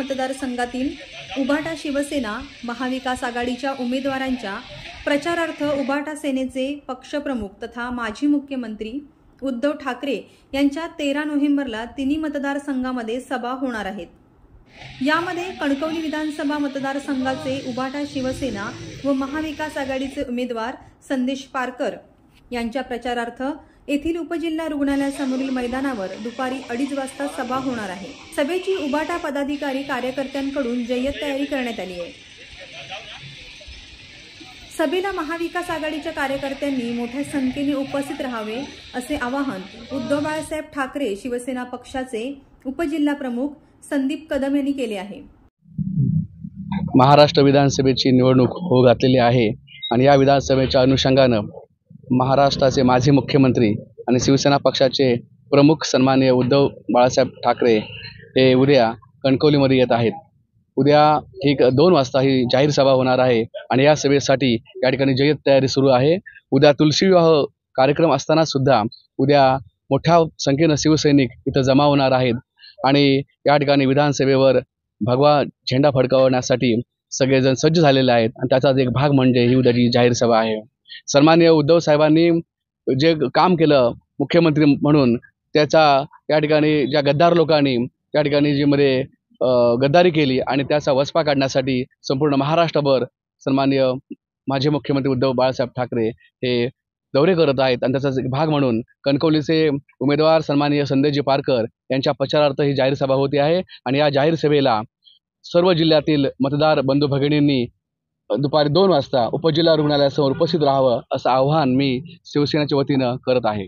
मतदारसंघातील उभाटा शिवसेना महाविकास आघाडीच्या उमेदवारांच्या प्रचारार्थ उभाटा सेनेचे पक्षप्रमुख तथा माजी मुख्यमंत्री उद्धव ठाकरे यांच्या 13 नोव्हेंबरला तिन्ही मतदारसंघामध्ये सभा होणार आहेत। यामध्ये कणकवली विधानसभा मतदारसंघाचे उभाटा शिवसेना व महाविकास आघाडीचे उमेदवार संदेश पारकर यांच्या प्रचारार्थ येथील उपजिल्हा रुग्णालयासमोरील मैदानावर दुपारी 2:30 वाजता सभा होणार आहे। सभेची उभाटा पदाधिकारी कार्यकर्त्यांकडून जय्यत तयारी करण्यात आली आहे। सभेला महाविकास आघाडीच्या कार्यकर्त्यांनी मोठ्या संख्येने उपस्थित राहावे असे आवाहन उद्धव बाळासाहेब ठाकरे शिवसेना पक्षाचे उपजिल्हा प्रमुख संदीप कदम यांनी केले आहे। महाराष्ट्र विधानसभेची निवडणूक होऊ घातलेली आहे आणि या विधानसभेच्या अनुषंगानं महाराष्ट्राचे माजी मुख्यमंत्री आणि शिवसेना पक्षाचे प्रमुख सन्माननीय उद्धव बाळासाहेब ठाकरे हे उद्या कणकवलीमध्ये येत आहेत। उद्या ठीक 2 वाजता ही जाहीर सभा होणार आहे आणि या सभेसाठी या ठिकाणी जय्यत तयारी सुरू आहे। उद्या तुलसी विवाह कार्यक्रम असताना सुद्धा उद्या मोठ्या संख्येने शिवसैनिक इथं जमा होणार आहेत आणि या ठिकाणी विधानसभेवर भगवा झेंडा फडकवण्यासाठी सगळेजण सज्ज झालेले आहेत आणि त्याचाच एक भाग म्हणजे ही उद्याची जाहीर सभा आहे। सन्माननीय उद्धव साहेबांनी जे काम केलं मुख्यमंत्री म्हणून त्याचा या ठिकाणी ज्या गद्दार लोकांनी त्या ठिकाणी जी मध्ये गद्दारी केली आणि त्याचा वचपा काढण्यासाठी संपूर्ण महाराष्ट्रभर सन्माननीय माजी मुख्यमंत्री उद्धव बाळासाहेब ठाकरे हे दौरे करत आहेत आणि त्याचाच एक भाग म्हणून कणकवलीचे उमेदवार सन्माननीय संदेशजी पारकर यांच्या प्रचारार्थ ही जाहीर सभा होती आहे आणि या जाहीर सभेला सर्व जिल्ह्यातील मतदार बंधू भगिनींनी दुपारी 2 वाजता उपजिल्हा रुग्णालयासमोर उपस्थित राहावं असं आवाहन मी शिवसेनेच्या वतीनं करत आहे।